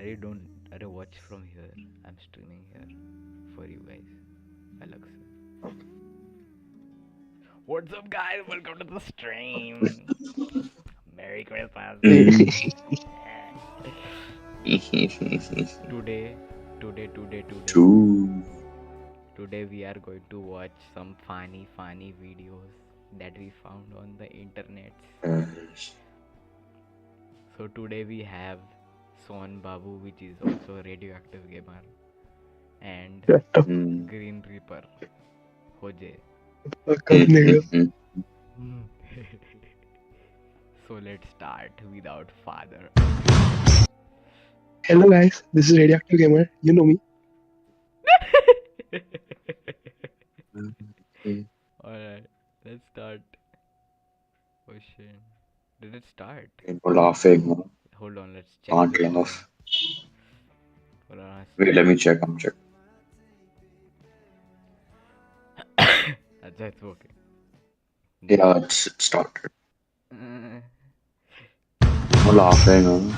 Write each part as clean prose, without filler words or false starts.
Are watch from here. I'm streaming here for you guys. Alexa. What's up, guys? Welcome to the stream. Merry Christmas. Today. Today we are going to watch some funny videos that we found on the internet. So today we have Son Babu, which is also a radioactive gamer, and Green Reaper, Hoje. So let's start without further. Hello guys, this is Radioactive Gamer. You know me. Alright, let's start. Oh shit. Did it start? We're laughing. Hold on, let's check. Can't laugh. Hold on, Wait, let me check. I'm checking. That's okay. Yeah, it's started. We're laughing.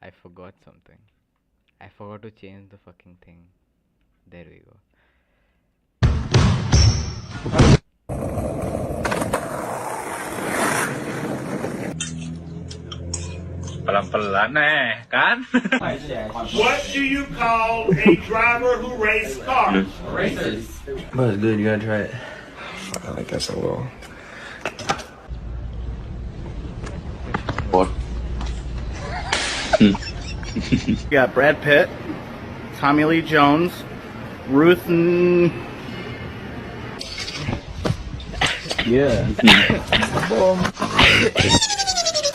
I forgot something. I forgot to change the fucking thing. There we go. Pelan-pelan kan? What do you call a driver who races cars? Racist. But it's good, you gotta try it. I guess I will. What? You got Brad Pitt, Tommy Lee Jones, Ruth and... Yeah.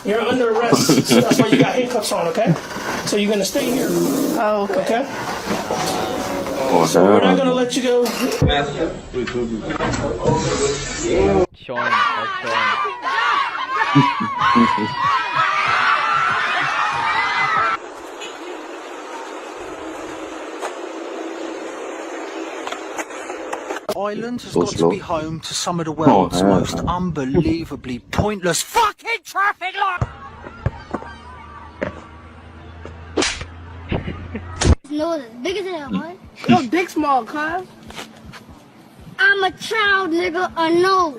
You're under arrest, so that's why you got handcuffs on, okay? So you're gonna stay here. Oh, okay. Oh, So we're not gonna let you go. Sean. Ireland has So got slow. to be home to some of the world's most unbelievably pointless fucking traffic lights. Nose as big as hell, boy. Your dick small, cuz. I'm a child, nigga, a no.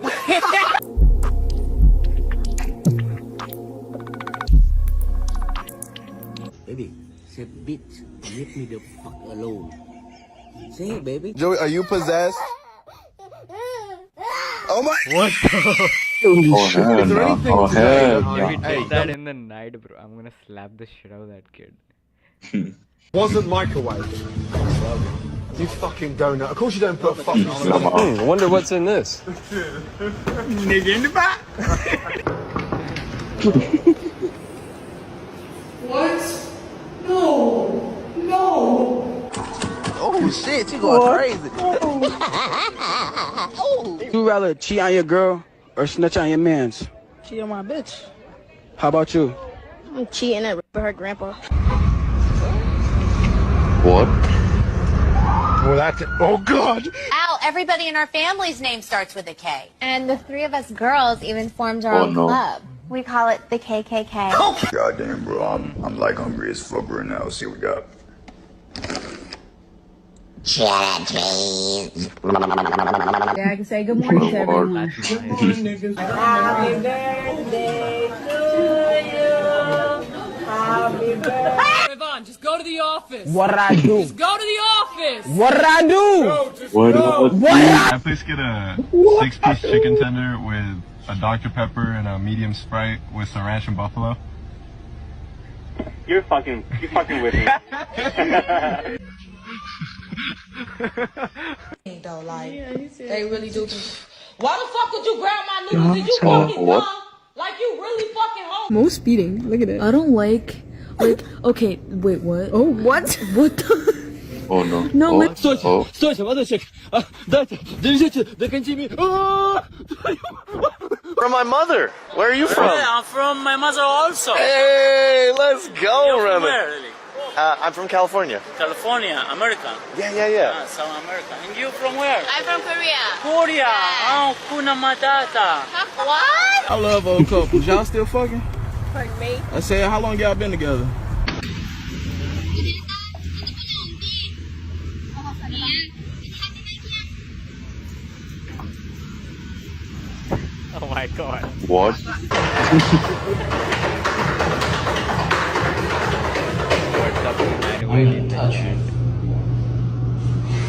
Baby, say bitch, leave me the fuck alone. Say it, baby. Joey, are you possessed? Oh my! What? Oh, hell no. Oh, hell If he no. did that in the night, bro, I'm gonna slap the shit out of that kid. Wasn't microwave. You fucking donut. Of course you don't put fucking I wonder what's in this. Nigga in the back. What? No. No. Oh shit, you going crazy. You rather cheat on your girl or snitch on your mans? Cheat on my bitch. How about you? I'm cheating at her grandpa. What? Well, that's it. Oh god! Al, everybody in our family's name starts with a K. And the three of us girls even formed our Oh, own no. club. We call it the KKK. Goddamn, bro. I'm like hungry as fuck right now. See what we got. Cheddar cheese. Yeah, I can say good morning to everyone. That's nice. Happy birthday to you. Happy birthday. Yvonne, just go to the office. What did I do? Just go to the office. What did I do? What? Can I please get a 6-piece chicken tender with a Dr. Pepper and a medium Sprite with some ranch and buffalo? You're fucking with me. Though, like, they really do. Why the fuck would you grab my noodles and you fucking What? dumb? Like you really fucking home. Most speeding. Look at it. I don't like, okay, wait, what? Oh, what? What the? Oh no. No, oh. man. Oh. Стойте, молодочек! Дайте, держите, до конца. From my mother. Where are you from? I'm from my mother also. Hey, let's go, Remy. I'm from California. California, America. Yeah. South America. And you from where? I'm from Korea. Korea. Oh, kuna matata. What? I love old couples. Y'all still fucking? Pardon me? I said, how long y'all been together? Oh my god. What? Really touch it.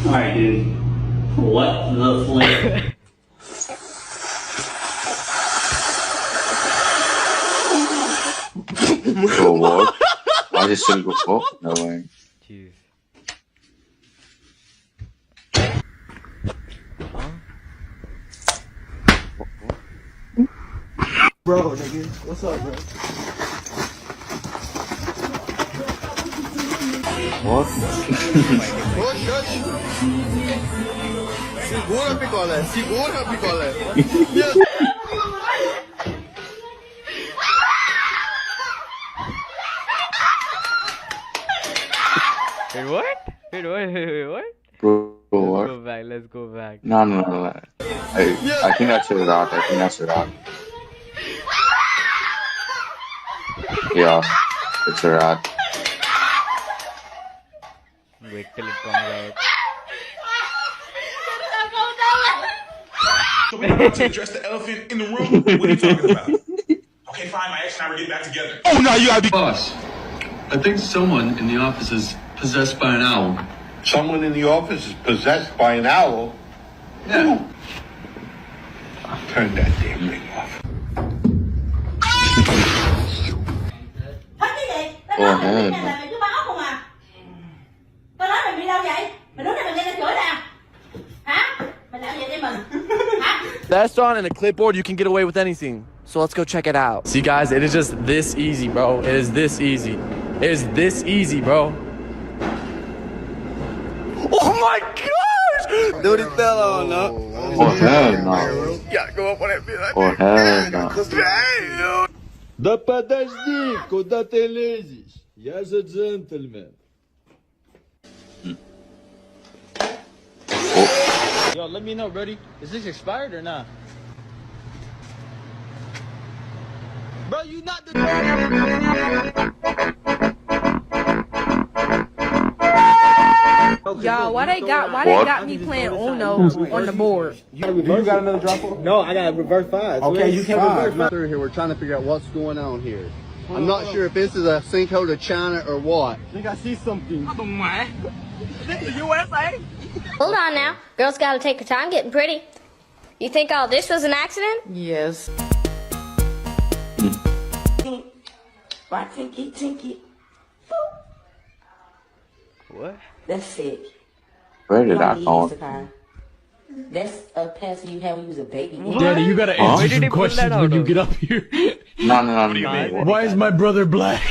Alright, dude. What the flip? So what? I just said go. Oh, no way. Jeez. Bro, nigga. What's up, bro? What? Segura, picolé. Segura, picolé. Wait, what? Wait, what? Bro, what? Let's go back. No. I think that's a rat. Yeah, it's a rat. Wait till it comes out. So we about to address the elephant in the room? What are you talking about? Okay, fine, my ex and I will get back together. Oh, no, you gotta be... Boss, I think someone in the office is possessed by an owl. Someone in the office is possessed by an owl? Yeah. Turn that damn thing off. Oh, hell no. That's on and a clipboard, you can get away with anything. So let's go check it out. See guys, it is just this easy, bro. It is this easy. It is this easy, bro. Oh my gosh! Dude, it fell on, no? Oh, hell no. Gotta go up on that bit like Oh, hell no. Damn! Да подожди, куда ты лезешь? Я же джентльмен. Yo, let me know, buddy. Is this expired or not? Bro, you not the... Y'all, why they got me playing Uno on the board? You got another drop off? No, I got reverse five. Okay, you can't reverse five. Through here, we're trying to figure out what's going on here. I'm not sure if this is a sinkhole to China or what. I think I see something. Is this the USA? Hold on now. Girls gotta take her time getting pretty. You think all this was an accident? Yes. Why tinky tinky? What? That's it. Where did I You fall? don't need Instacart. That's a pass you had when you was a baby. Daddy, you gotta answer some questions when you get up here. No. What do you mean? Why is my brother black?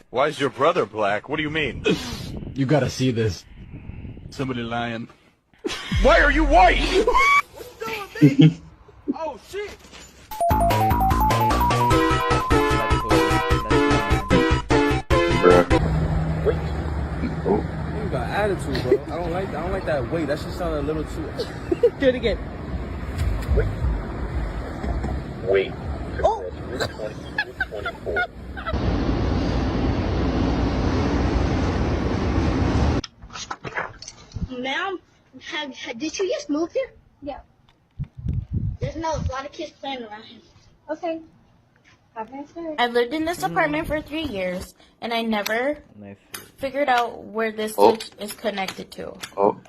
Why is your brother black? What do you mean? You gotta see this. Somebody lying. Why are you white? Oh, shit! Bruh. Wait. Oh. You got attitude, bro. I don't like that weight. That shit sounded a little too... Do it again. Wait. Oh! 24. Ma'am, did you just move here? Yeah. There's a lot of kids playing around here. Okay. I lived in this apartment for 3 years, and I never figured out where this switch is connected to. Oh.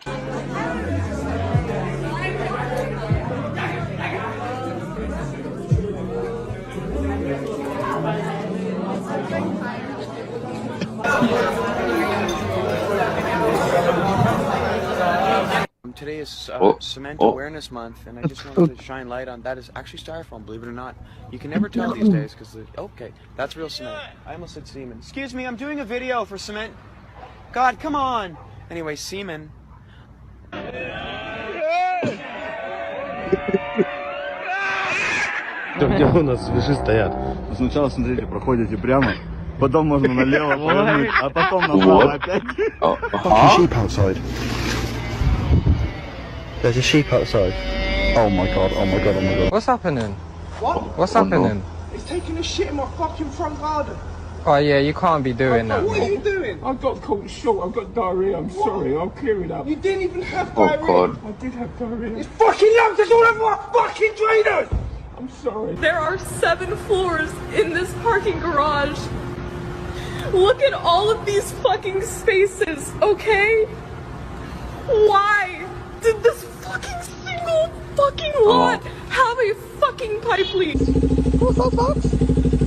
Today is Cement Oh. Awareness Month, and I just wanted to shine light on that. Is actually styrofoam, believe it or not. You can never tell these days because okay, that's real cement. I almost said semen. Excuse me, I'm doing a video for cement. God, come on. Anyway, semen. Где у нас? Свяжи стоят. Сначала, смотрите, проходите прямо, Потом можно налево повернуть, а потом направо опять. Fucking sheep outside. There's a sheep outside. Oh my god, oh my god, oh my god. What's happening? What? What's happening? It's taking a shit in my fucking front garden. Oh yeah, you can't be doing that. What are you doing? I got caught short. I've got diarrhea. I'm sorry. I'll clear it up. You didn't even have diarrhea. God. I did have diarrhea. It's fucking lumped all over my fucking drainers. I'm sorry. There are 7 floors in this parking garage. Look at all of these fucking spaces, okay? Why did this fucking single fucking lot have a fucking pipe leak? Who's those folks?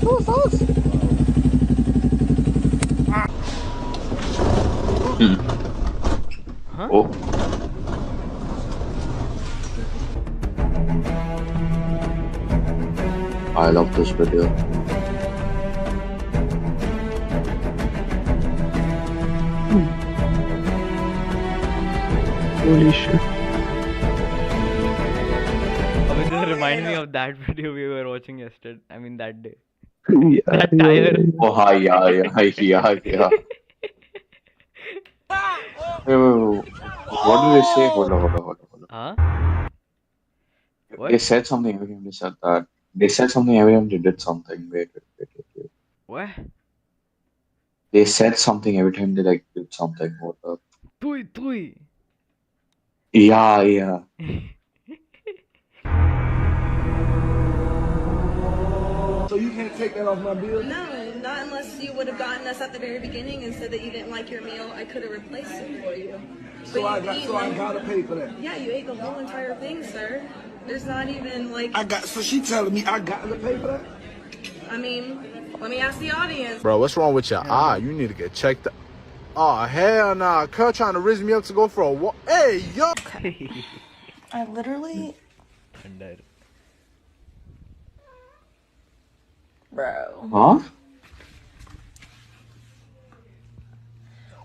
Who's those? Huh? Oh. I love this video. Holy shit. This reminds me of that video we were watching yesterday. I mean that day. Yeah, That tire. Oh, hi, yeah. Wait. What did they say? Hold on. Huh? They said something every time they said that. They said something every time they did something. Wait. What? They said something every time they like did something. What up? Tui. Yeah. So you can't take that off my bill? No, not unless you would have gotten us at the very beginning and said that you didn't like your meal. I could have replaced it for you. So I gotta pay for that. Yeah, you ate the whole entire thing, sir. There's not even like. So she telling me I got to pay for that? I mean, let me ask the audience. Bro, what's wrong with your eye? You need to get checked out. Oh, hell nah. Kurt trying to raise me up to go for a walk. Hey, yo. I literally. Bro. Huh?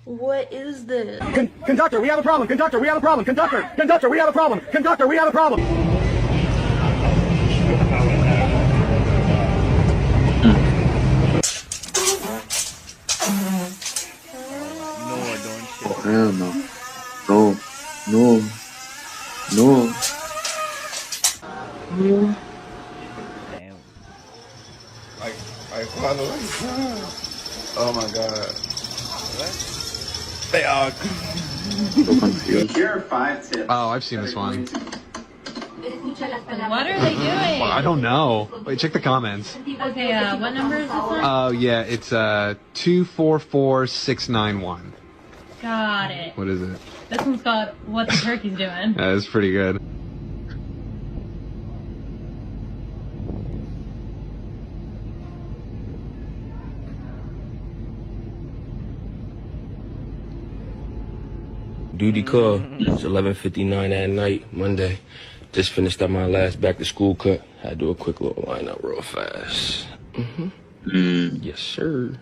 What is this? Conductor, we have a problem. Conductor, we have a problem. Conductor, we have a problem. Conductor, we have a problem. No, don't shit. Oh, hell no. No. Damn. I finally. Oh my god. They are. So confused. Here are 5 tips. Oh, I've seen this one. What are they doing? I don't know. Wait, check the comments. Okay, what number is this one? Oh, yeah, it's 244691. Got it. What is it? This one's got what the turkey's doing. That is pretty good. Duty call. It's 11:59 at night, Monday. Just finished up my last back to school cut. Had to do a quick little lineup real fast. Yes, sir.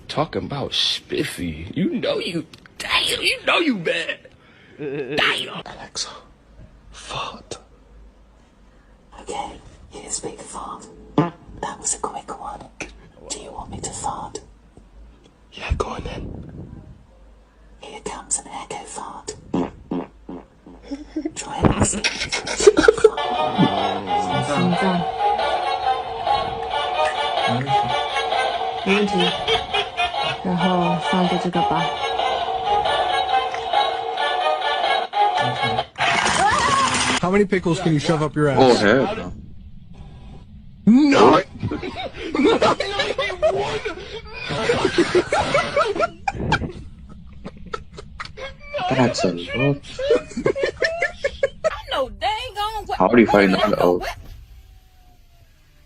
Talking about spiffy. You know you bad. Damn. Alexa, fart. Okay, here's Big Fart. That was a quick one. Do you want me to fart? Yeah, go on then. Here comes an echo fart. Try and listen. 没问题。然后放着这个吧。How many pickles can you shove up your ass? Oh, hell No! That's a lot. No dang on. How do you find that out?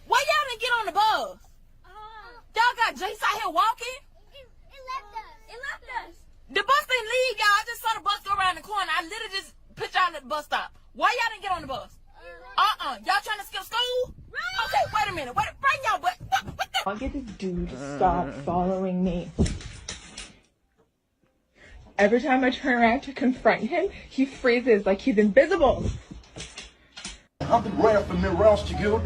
Why y'all didn't get on the bus? Y'all got Jace out here walking? It left us. The bus didn't leave, y'all. I just saw the bus go around the corner. I literally just put y'all at the bus stop. Why y'all didn't get on the bus? Y'all trying to skip school? Okay, wait a minute. Bring y'all butt. What the? I'll get this dude to stop following me. Every time I turn around to confront him, he freezes like he's invisible. I'm the rap from the Ross to you.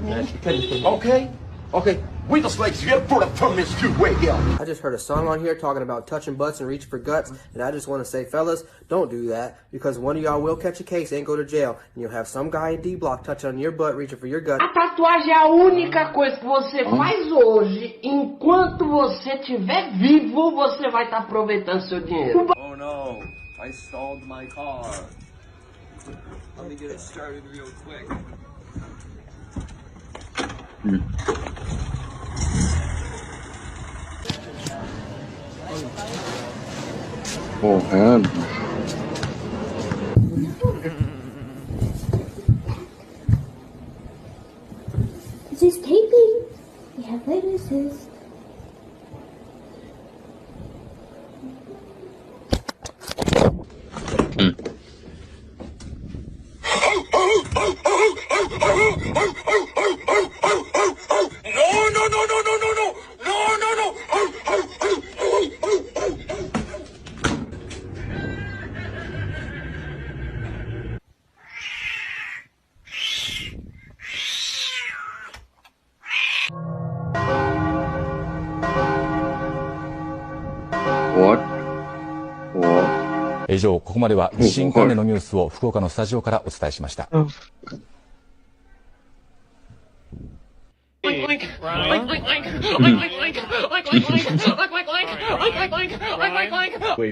Okay? Okay, we just like you get put up from this too. Wait, yeah. I just heard a song on here talking about touching butts and reaching for guts, and I just want to say, fellas, don't do that, because one of y'all will catch a case and go to jail, and you'll have some guy in D-Block touching on your butt, reaching for your gut. A tatuagem é a única coisa que você faz hoje, enquanto você estiver vivo, você vai estar aproveitando seu dinheiro. Oh no, I stalled my car. Let me get it started real quick. Oh, man. This is taping. We have witnesses. What? 以上、ここまでは地震関連のニュースを福岡のスタジオからお伝えしました。Wave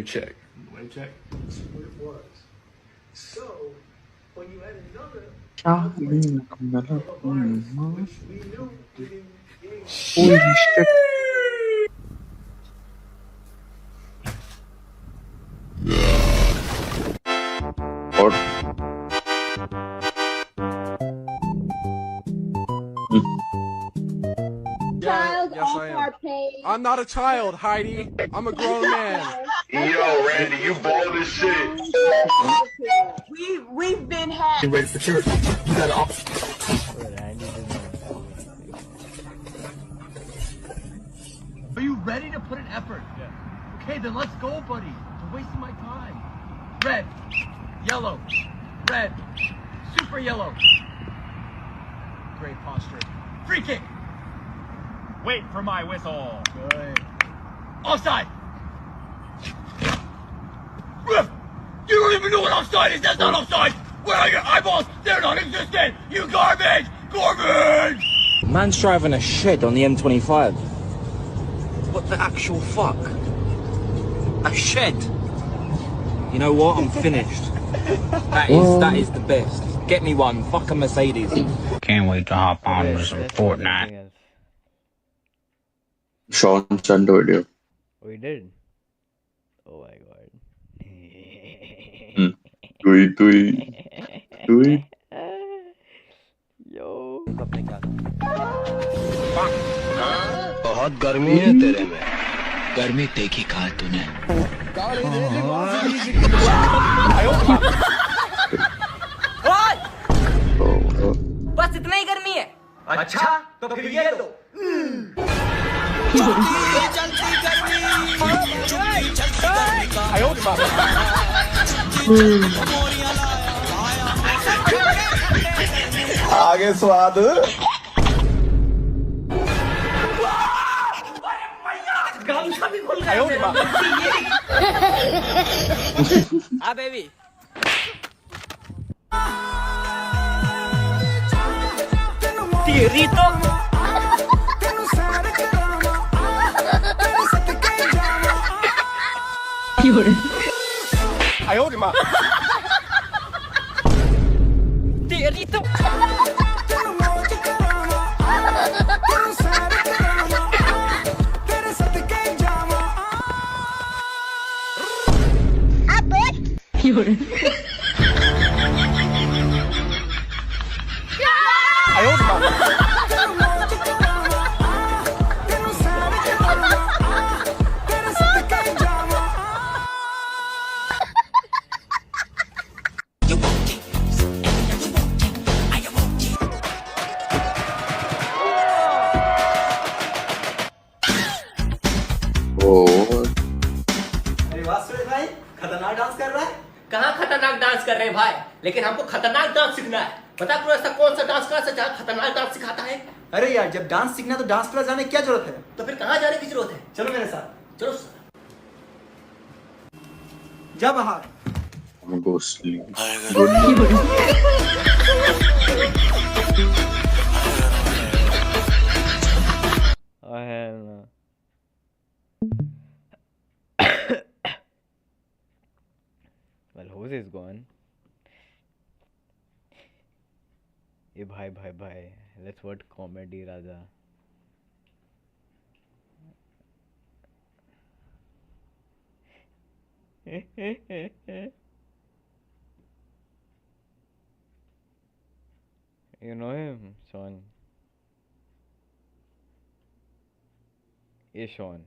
check. Wave check. That's what it was. So, when you add another, which we knew we didn't Holy shit. What? Child Yes, off I am. our page. I'm not a child, Heidi. I'm a grown man. Yo, Randy, you bald as shit. We've been hacked. You ready for church? You got off. Are you ready to put in effort? Yeah. Okay, then let's go, buddy. You're wasting my time. Red, yellow, red, super yellow. Great posture. Free kick. Wait for my whistle. Good. Offside. Ref, you don't even know what offside is. That's not offside. Where are your eyeballs? They're not existent. You garbage. Garbage. Man's driving a shed on the M25. What the actual fuck? A shed? You know what? I'm finished. That is the best. Get me one. Fuck a Mercedes. Can't wait to hop on with some Fortnite. Sean sent the video. We did. Oh my god. Do it. Yo. बहुत गर्मी है तेरे में गर्मी देखी कहा तूने बस इतना ही गर्मी है अच्छा तो फिर ये लो आगे स्वाद गामछा भी खुल गया हाँ बेबी तेरी तो तेरी तो खतरनाक डांस कर रहा है कहाँ खतरनाक डांस कर रहे हैं भाई लेकिन हमको खतरनाक डांस सीखना है बता करो ऐसा कौन सा डांस क्लास है जहाँ खतरनाक डांस सिखाता है? अरे यार जब डांस सीखना तो डांस क्लास जाने की क्या जरूरत है? तो फिर कहाँ जाने की जरूरत है? चलो मेरे साथ। चलो जा बाहर। I'm gonna go sleep. Oh hell no. Well, hose is gone. Hey, bhai. Let's watch comedy, Raja. You know him, Sean. Hey, Sean.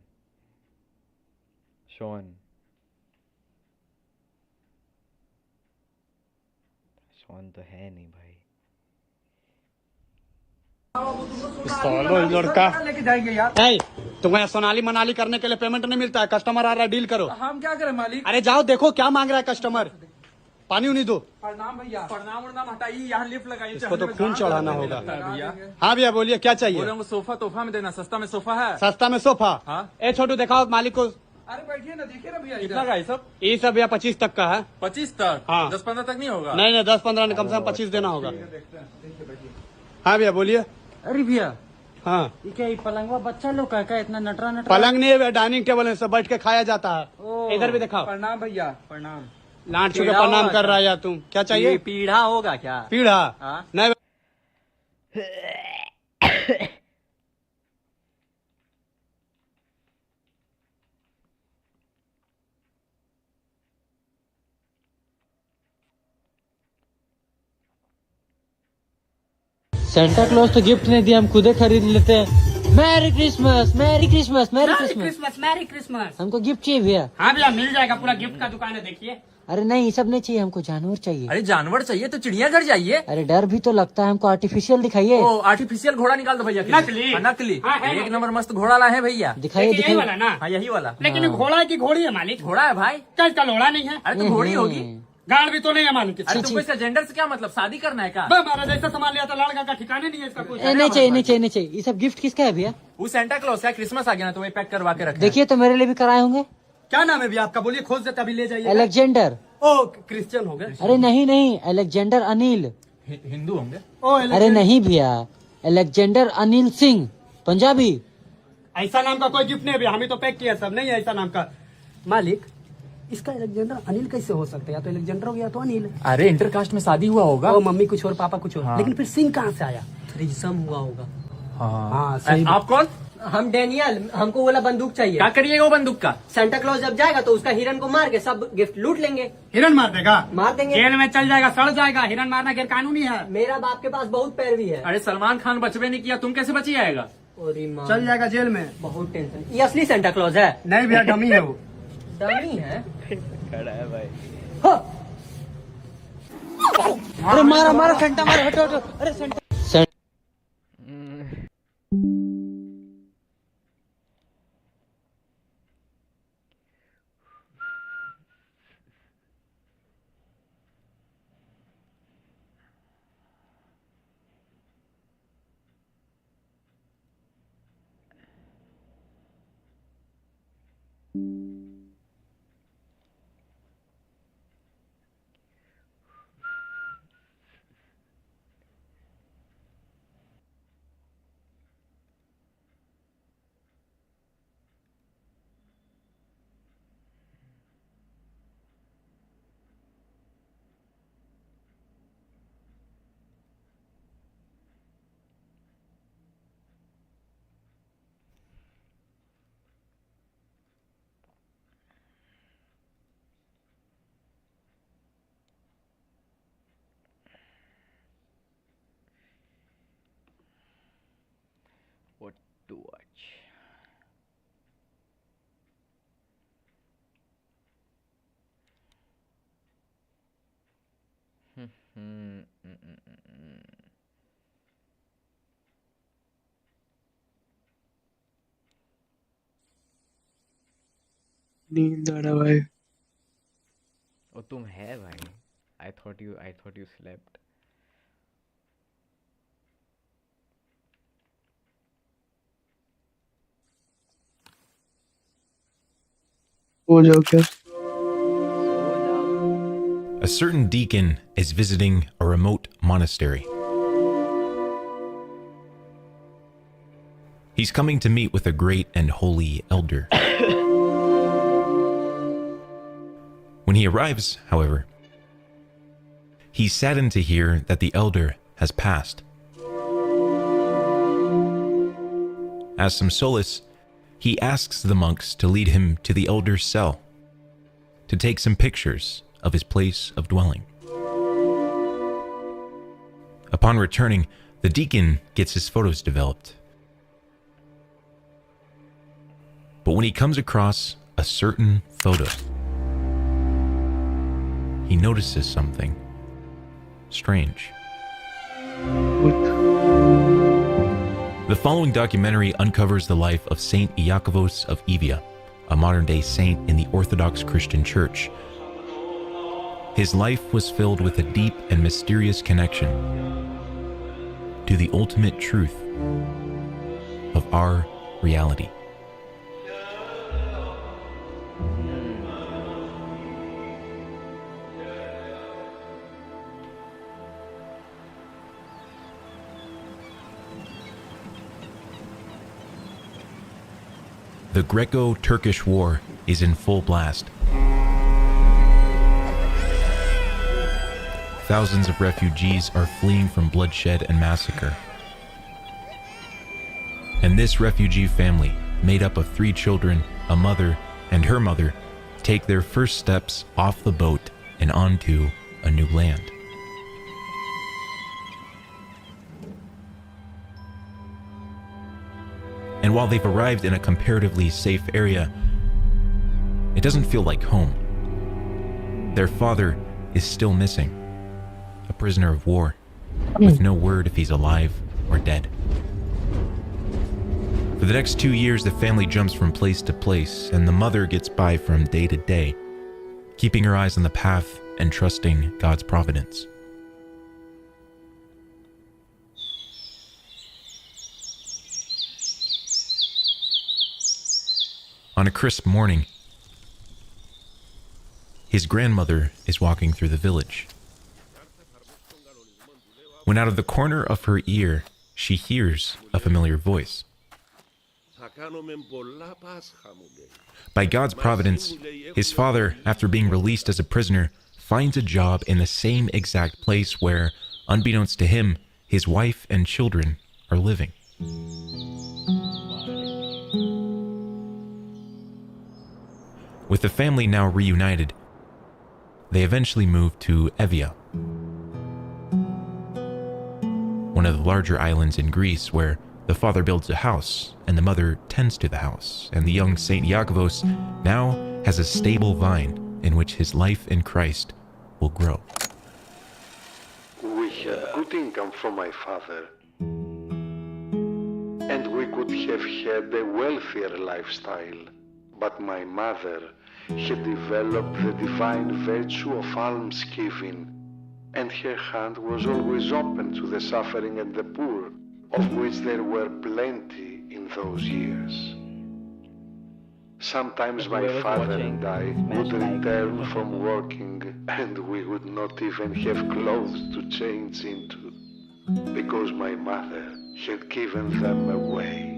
Sean तो है नहीं भाई। सोलो लड़का लेके जाएंगे यार। तुम्हें सोनाली मनाली करने के लिए पेमेंट नहीं मिलता है, कस्टमर आ रहा है, डील करो। हम क्या करें मालिक? अरे जाओ देखो क्या मांग रहा है कस्टमर। पानी उन्हीं दो। प्रणाम भैया। प्रणाम हटाइए, यहाँ लिफ्ट लगाइए। इसको तो खून चढ़ाना होगा भैया। हाँ भैया बोलिए क्या चाहिए? बोले सोफा तोहफा में देना, सस्ता में सोफा है। सस्ता में सोफा? हाँ। ए छोटू दिखाओ मालिक को। अरे बैठिए ना, देखिए ना भैया। कितना का ये सब? ये सब भैया 25 तक का है। 25 तक? हाँ। 10-15 तक नहीं होगा? नहीं 10-15 कम से कम 25 देना होगा। हाँ भैया बोलिए। अरे भैया हाँ क्या पलंगवा बच्चा लोग का इतना नटरा पलंग नहीं है, डाइनिंग टेबल है, सब बैठ के खाया जाता है। इधर भी दिखाओ। प्रणाम भैया। प्रणाम। लांट छू के प्रणाम कर रहा है यार तुम। क्या चाहिए? पीढ़ा होगा क्या? पीढ़ा? नहीं सेंटा क्लॉज तो गिफ्ट नहीं दिया, हम खुदे खरीद लेते हैं। Merry Christmas, merry Christmas, merry Christmas, merry Christmas. हमको गिफ्ट चाहिए भैया। हाँ भैया मिल जाएगा, पूरा गिफ्ट का दुकान है, देखिए। अरे नहीं ये सब नहीं चाहिए, हमको जानवर चाहिए। अरे जानवर चाहिए तो चिड़ियाघर जाइए। अरे डर भी तो लगता है हमको, आर्टिफिशियल दिखाइए। आर्टिफिशियल घोड़ा निकाल दो भैया। नकली? नकली। हाँ, है एक नंबर मस्त घोड़ा लाए हैं भैया। दिखाइए यही वाला ना? हाँ यही वाला। लेकिन घोड़ा की घोड़ी है मालिक? घोड़ा है भाई। कल का लोड़ा नहीं है। अरे तो घोड़ी होगी। गाड़ भी तो नहीं है मालिक। अरे तुमको इसका जेंडर से क्या मतलब? शादी करना है क्या? हमारा जैसा सामान लिया था, लड़का का ठिकाने नहीं है इसका कुछ। नहीं चाहिए, नहीं चाहिए, नहीं चाहिए। ये सब गिफ्ट किसका है भैया? वो सेंटा क्लॉज का। क्रिसमस आ गया ना तो वही पैक करवा के रखे। देखिए तो मेरे लिए भी कराए होंगे। क्या नाम है भैया आपका? बोलिए, खोज देते अभी ले जाइए। अलेक्जेंडर। ओ क्रिश्चियन हो गए? अरे नहीं अलेक्जेंडर अनिल। हिंदू होंगे? अरे नहीं भैया, अलेक्जेंडर अनिल सिंह, पंजाबी। ऐसा नाम का कोई गिफ्ट नहीं भैया, हमें तो पैक किया सब। नहीं है ऐसा नाम का। मालिक इसका अलेक्जेंडर अनिल कैसे हो सकता है? या तो अलेक्जेंडर हो गया तो अनिल। अरे इंटरकास्ट में शादी हुआ होगा। मम्मी कुछ और पापा कुछ और। हाँ। लेकिन फिर सिंह कहाँ से आया? थ्रीसम हुआ होगा। हाँ सही। आप कौन? हम डेनियल। हमको वाला बंदूक चाहिए। क्या करिएगा वो बंदूक का? सेंटा क्लॉज जब जाएगा तो उसका हिरन को मार के सब गिफ्ट लूट लेंगे। हिरन मार देगा? मार देंगे। जेल में चल जाएगा, सड़ जाएगा। हिरन मारना गैर कानूनी है। मेरा बाप के पास बहुत पैरवी है। अरे सलमान खान बचवे नहीं किया, तुम कैसे बची आएगा? चल जाएगा जेल में। बहुत टेंशन। ये असली सेंटा क्लॉज है? नहीं भैया डमी है वो। डमी है? खड़ा है भाई। अरे मारा सेंटा मारा। हटो। अरे सेंटा What to watch? नींद आ रहा भाई। ओ तुम है भाई। I thought you slept. A certain deacon is visiting a remote monastery. He's coming to meet with a great and holy elder. When he arrives, however, he's saddened to hear that the elder has passed. As some solace, he asks the monks to lead him to the elder's cell to take some pictures of his place of dwelling. Upon returning, the deacon gets his photos developed. But when he comes across a certain photo, he notices something strange. The following documentary uncovers the life of Saint Iakovos of Evia, a modern-day saint in the Orthodox Christian Church. His life was filled with a deep and mysterious connection to the ultimate truth of our reality. The Greco-Turkish War is in full blast. Thousands of refugees are fleeing from bloodshed and massacre. And this refugee family, made up of 3 children, a mother, and her mother, take their first steps off the boat and onto a new land. And while they've arrived in a comparatively safe area, it doesn't feel like home. Their father is still missing, a prisoner of war, with no word if he's alive or dead. For the next 2 years, the family jumps from place to place, and the mother gets by from day to day, keeping her eyes on the path and trusting God's providence. On a crisp morning, his grandmother is walking through the village, when out of the corner of her ear, she hears a familiar voice. By God's providence, his father, after being released as a prisoner, finds a job in the same exact place where, unbeknownst to him, his wife and children are living. With the family now reunited, they eventually moved to Evia, one of the larger islands in Greece, where the father builds a house and the mother tends to the house, and the young Saint Iakovos now has a stable vine in which his life in Christ will grow. We had good income from my father, and we could have had a wealthier lifestyle, but my mother had developed the divine virtue of almsgiving, and her hand was always open to the suffering and the poor, of which there were plenty in those years. Sometimes my father and I would return from working, and we would not even have clothes to change into, because my mother had given them away.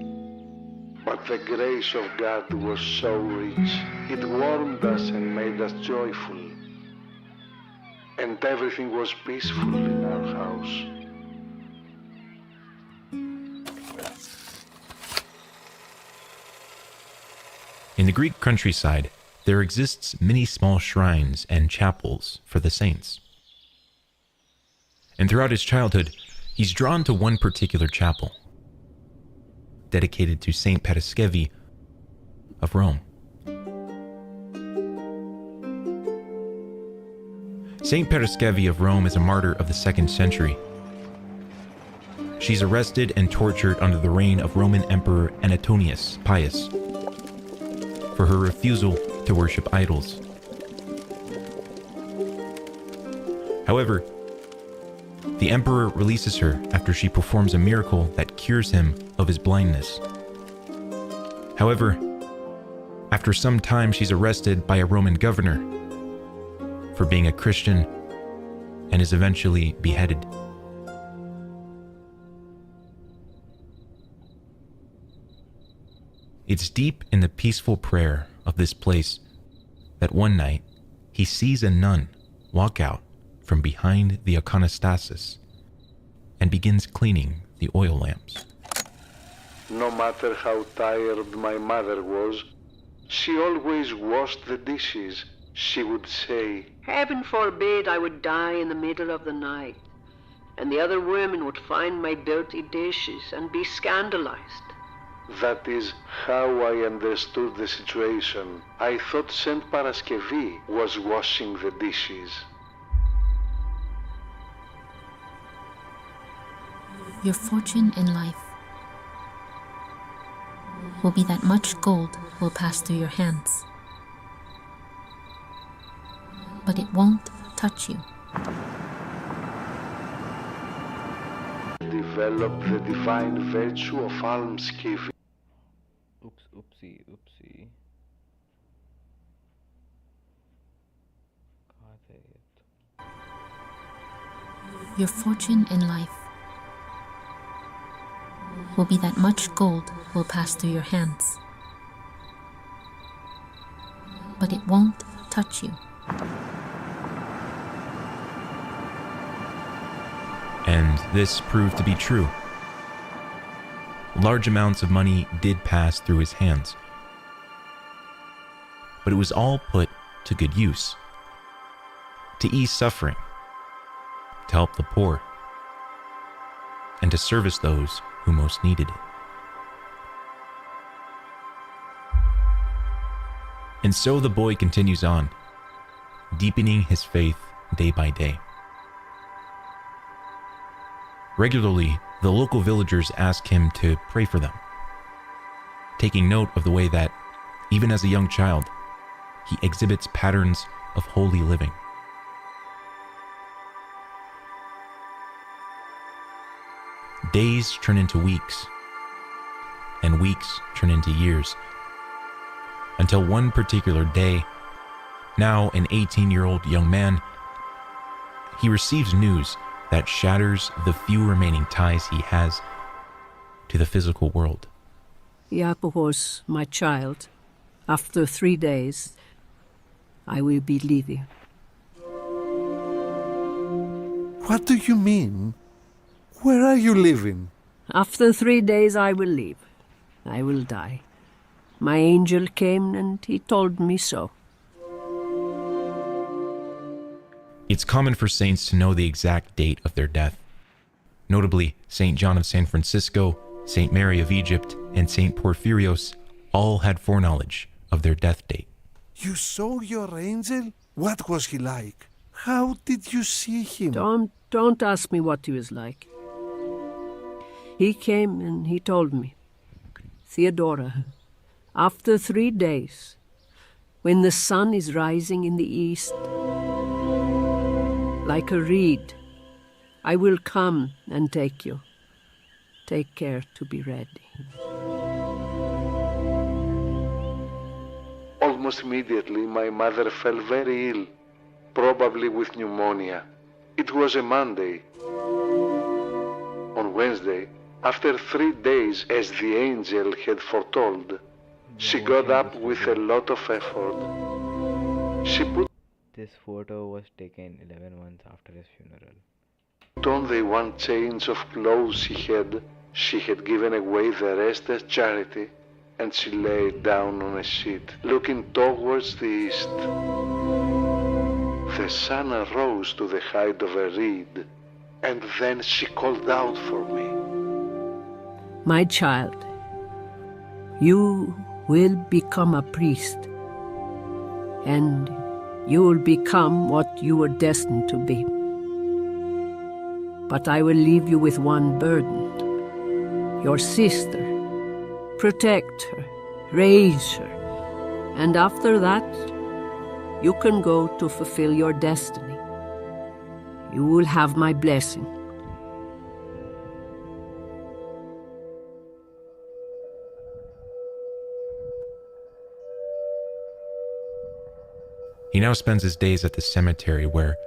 But the grace of God was so rich, it warmed us and made us joyful. And everything was peaceful in our house. In the Greek countryside, there exists many small shrines and chapels for the saints. And throughout his childhood, he's drawn to one particular chapel, dedicated to Saint Paraskevi of Rome. Saint Paraskevi of Rome is a martyr of the 2nd century. She's arrested and tortured under the reign of Roman Emperor Antoninus Pius for her refusal to worship idols. However, the emperor releases her after she performs a miracle that cures him of his blindness. However, After some time, she's arrested by a Roman governor for being a Christian and is eventually beheaded. It's deep in the peaceful prayer of this place that one night he sees a nun walk out from behind the iconostasis and begins cleaning the oil lamps. No matter how tired my mother was, she always washed the dishes. She would say, Heaven forbid I would die in the middle of the night, and the other women would find my dirty dishes and be scandalized. That is how I understood the situation. I thought Saint Paraskevi was washing the dishes. Your fortune in life will be that much gold will pass through your hands, but it won't touch you. Develop the divine virtue of almsgiving. Oopsie. Your fortune in life will be that much gold will pass through your hands, but it won't touch you. And this proved to be true. Large amounts of money did pass through his hands, but it was all put to good use, to ease suffering, to help the poor, and to service those who most needed it. And so the boy continues on, deepening his faith day by day. Regularly, the local villagers ask him to pray for them, taking note of the way that, even as a young child, he exhibits patterns of holy living. Days turn into weeks, and weeks turn into years, until one particular day, now an 18-year-old young man, he receives news that shatters the few remaining ties he has to the physical world. Iapos, my child, after 3 days, I will be leaving. What do you mean? Where are you living? After 3 days, I will leave. I will die. My angel came and he told me so. It's common for saints to know the exact date of their death. Notably, St. John of San Francisco, St. Mary of Egypt, and St. Porphyrios all had foreknowledge of their death date. You saw your angel? What was he like? How did you see him? Don't ask me what he was like. He came and he told me, Theodora, after 3 days, when the sun is rising in the east, like a reed, I will come and take you. Take care to be ready. Almost immediately, my mother fell very ill, probably with pneumonia. It was a Monday. On Wednesday, after 3 days, as the angel had foretold, she got up with a lot of effort. She put This photo was taken 11 months after his funeral. on the one change of clothes she had given away the rest as charity, and she lay down on a seat, looking towards the east. The sun arose to the height of a reed, and then she called out for me. My child, you will become a priest, and you will become what you were destined to be. But I will leave you with one burden, your sister. Protect her, raise her, and after that, you can go to fulfill your destiny. You will have my blessing. He now spends his days at the cemetery where,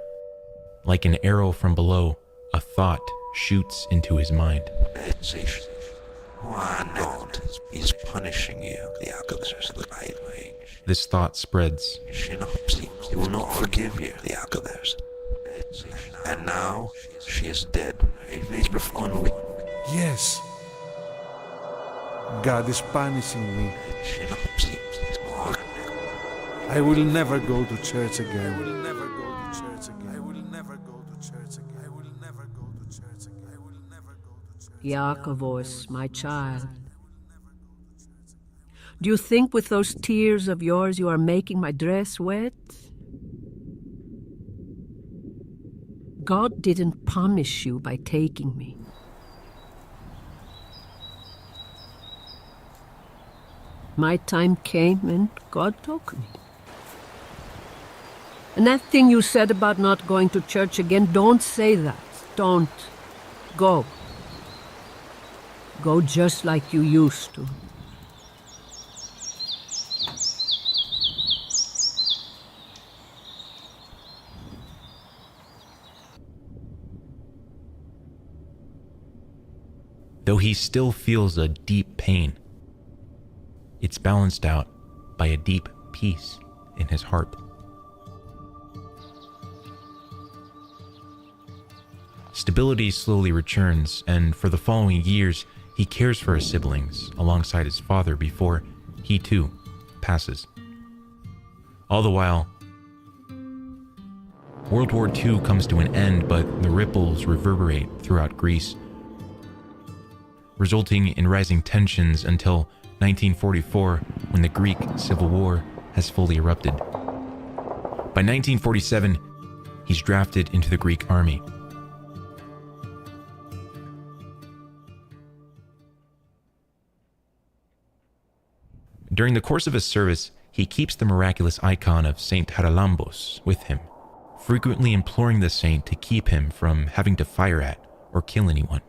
like an arrow from below, a thought shoots into his mind. Why not? He's punishing you. This thought spreads. He will not forgive you. And now she is dead. Yes. God is punishing me. I will never go to church again. I will never go to church again. I will never go to church again. I will never go to church again. I will never go to church. Iakavos, my child. Do you think with those tears of yours you are making my dress wet? God didn't punish you by taking me. My time came and God took me. And that thing you said about not going to church again, don't say that. Don't. Go. Go just like you used to. Though he still feels a deep pain, it's balanced out by a deep peace in his heart. Stability slowly returns, and for the following years, he cares for his siblings alongside his father before he too passes. All the while, World War II comes to an end, but the ripples reverberate throughout Greece, resulting in rising tensions until 1944, when the Greek Civil War has fully erupted. By 1947, he's drafted into the Greek army. During the course of his service, he keeps the miraculous icon of Saint Haralambos with him, frequently imploring the saint to keep him from having to fire at or kill anyone.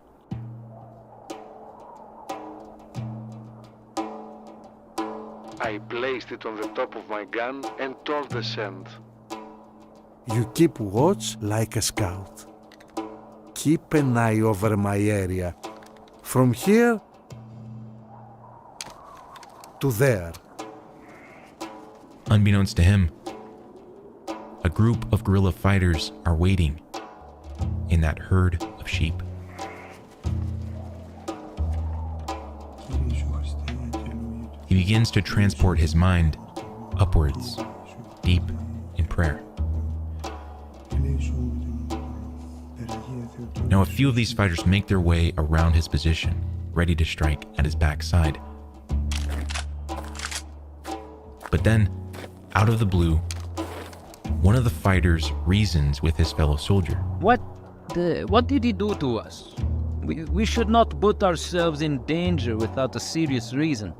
I placed it on the top of my gun and told the saint, You keep watch like a scout. Keep an eye over my area. From here to there. Unbeknownst to him, a group of guerrilla fighters are waiting in that herd of sheep. He begins to transport his mind upwards, deep in prayer. Now, a few of these fighters make their way around his position, ready to strike at his backside. But then, out of the blue, one of the fighters reasons with his fellow soldier. What did he do to us? We should not put ourselves in danger without a serious reason.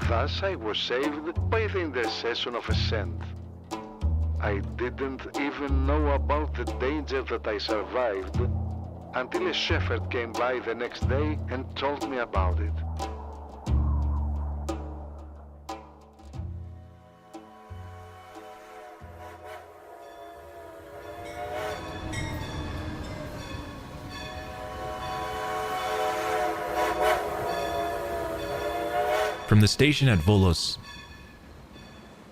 Thus I was saved by the intercession of a saint. I didn't even know about the danger that I survived until a shepherd came by the next day and told me about it. From the station at Volos,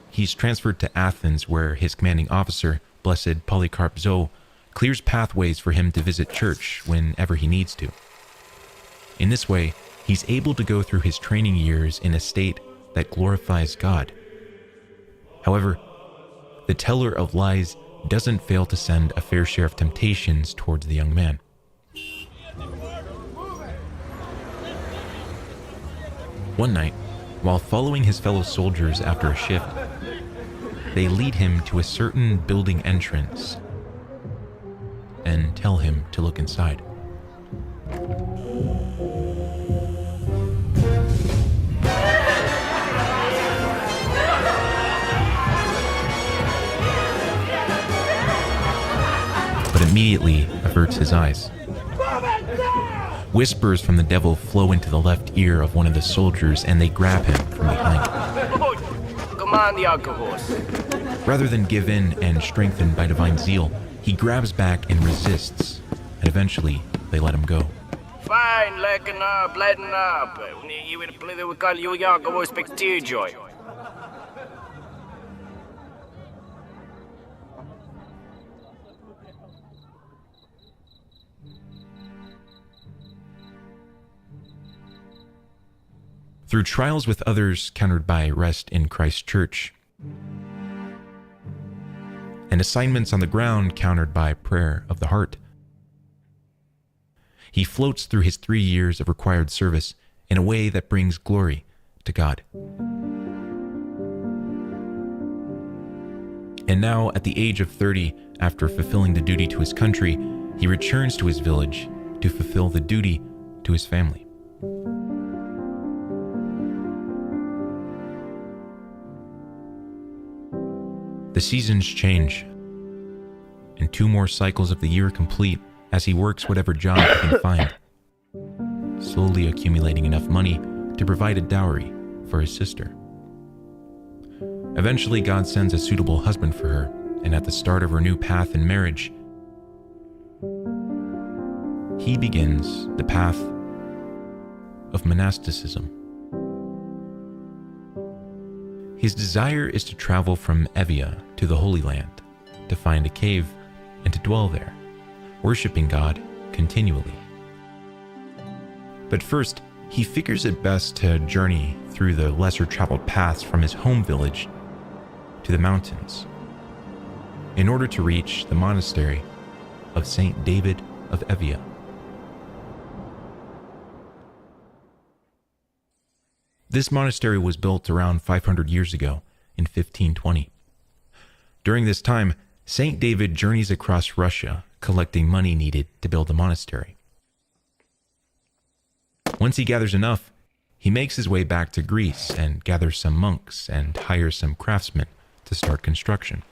he's transferred to Athens, where his commanding officer, Blessed Polycarp Zo, clears pathways for him to visit church whenever he needs to. In this way, he's able to go through his training years in a state that glorifies God. However, the teller of lies doesn't fail to send a fair share of temptations towards the young man. One night, while following his fellow soldiers after a shift, they lead him to a certain building entrance and tell him to look inside. But immediately averts his eyes. Whispers from the devil flow into the left ear of one of the soldiers, and they grab him from behind. Come on, Yakavos. Rather than give in and strengthened by divine zeal, he grabs back and resists, and eventually they let him go. Fine, lecken up, letten up. You will play the call you Yakavos Pectijoy. Through trials with others countered by rest in Christ's church, and assignments on the ground countered by prayer of the heart, he floats through his 3 years of required service in a way that brings glory to God. And now, at the age of 30, after fulfilling the duty to his country, he returns to his village to fulfill the duty to his family. The seasons change, and 2 more cycles of the year complete as he works whatever job he can find, slowly accumulating enough money to provide a dowry for his sister. Eventually, God sends a suitable husband for her, and at the start of her new path in marriage, he begins the path of monasticism. His desire is to travel from Evia to the Holy Land, to find a cave and to dwell there, worshiping God continually. But first, he figures it best to journey through the lesser traveled paths from his home village to the mountains, in order to reach the monastery of Saint David of Evia. This monastery was built around 500 years ago, in 1520. During this time, Saint David journeys across Russia, collecting money needed to build the monastery. Once he gathers enough, he makes his way back to Greece and gathers some monks and hires some craftsmen to start construction.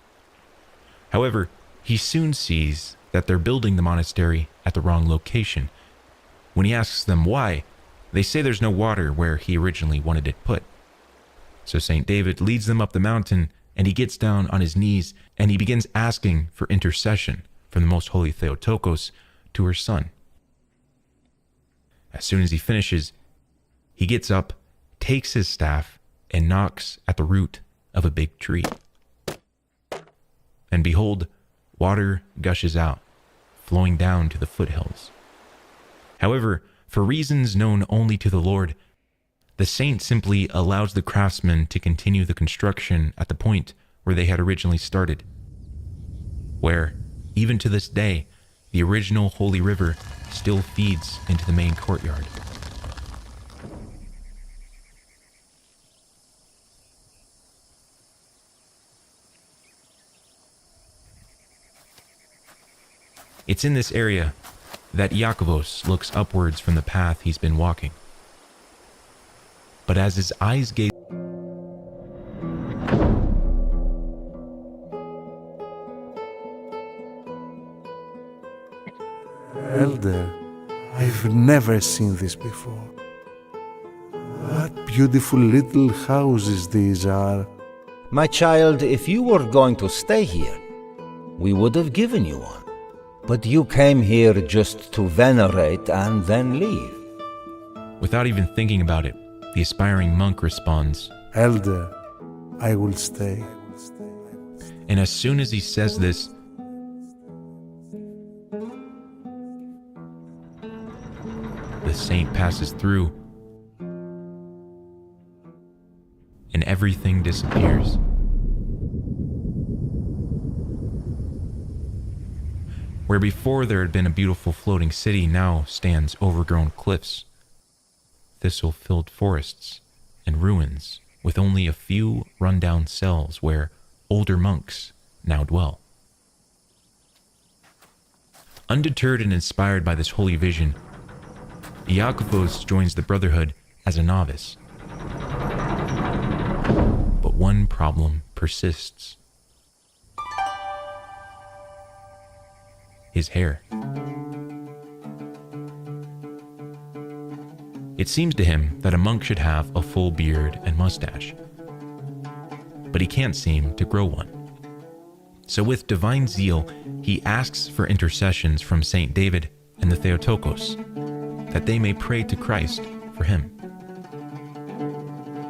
However, he soon sees that they're building the monastery at the wrong location. When he asks them why, they say there's no water where he originally wanted it put. So St. David leads them up the mountain, and he gets down on his knees and he begins asking for intercession from the Most Holy Theotokos to her son. As soon as he finishes, he gets up, takes his staff, and knocks at the root of a big tree. And behold, water gushes out, flowing down to the foothills. However, for reasons known only to the Lord, the saint simply allows the craftsmen to continue the construction at the point where they had originally started, where, even to this day, the original holy river still feeds into the main courtyard. It's in this area that Yakavos looks upwards from the path he's been walking. But as his eyes gaze, Elder, I've never seen this before. What beautiful little houses these are. My child, if you were going to stay here, we would have given you one. But you came here just to venerate and then leave. Without even thinking about it, the aspiring monk responds, Elder, I will stay. And as soon as he says this, the saint passes through, and everything disappears. Where before there had been a beautiful floating city, now stands overgrown cliffs, thistle-filled forests, and ruins with only a few run-down cells where older monks now dwell. Undeterred and inspired by this holy vision, Yakavos joins the Brotherhood as a novice. But one problem persists. His hair. It seems to him that a monk should have a full beard and mustache, but he can't seem to grow one. So with divine zeal, he asks for intercessions from Saint David and the Theotokos, that they may pray to Christ for him.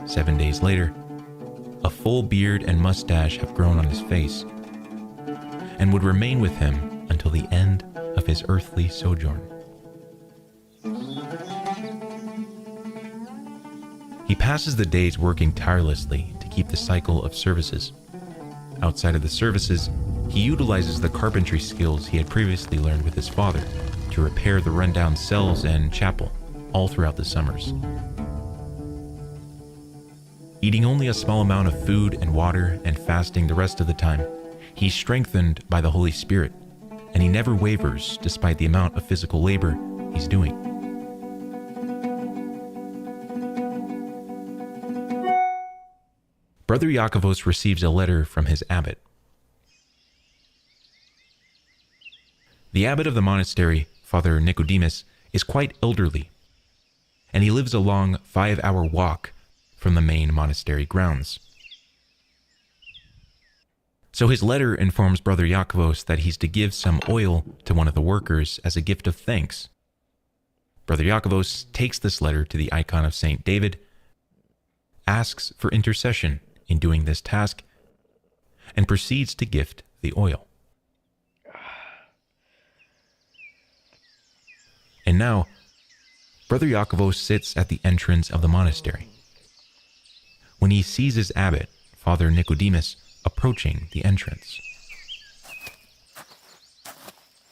7 days later, a full beard and mustache have grown on his face, and would remain with him until the end of his earthly sojourn. He passes the days working tirelessly to keep the cycle of services. Outside of the services, he utilizes the carpentry skills he had previously learned with his father to repair the rundown cells and chapel all throughout the summers. Eating only a small amount of food and water and fasting the rest of the time, he's strengthened by the Holy Spirit, and he never wavers despite the amount of physical labor he's doing. Brother Iakovos receives a letter from his abbot. The abbot of the monastery, Father Nicodemus, is quite elderly, and he lives a long 5-hour walk from the main monastery grounds. So his letter informs Brother Iakovos that he's to give some oil to one of the workers as a gift of thanks. Brother Iakovos takes this letter to the icon of Saint David, asks for intercession in doing this task, and proceeds to gift the oil. And now, Brother Iakovos sits at the entrance of the monastery when he sees his abbot, Father Nicodemus, approaching the entrance.